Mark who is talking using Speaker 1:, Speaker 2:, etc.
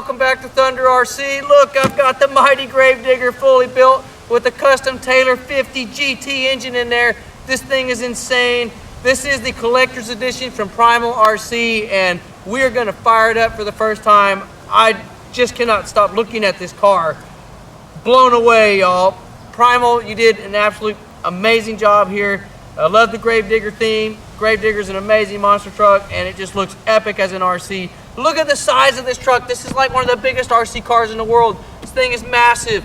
Speaker 1: Welcome back to Thunder RC. Look, I've got the mighty Gravedigger fully built with a custom Taylor 50 GT engine in there. This thing is insane. This is the collector's edition from Primal RC, and we are going to fire it up for the first time. I just cannot stop looking at this car. Blown away, y'all. Primal, you did an absolute amazing job here. I love the Gravedigger theme. Gravedigger's an amazing monster truck, and it just looks epic as an RC. Look at the size of this truck. This is like one of the biggest RC cars in the world. This thing is massive.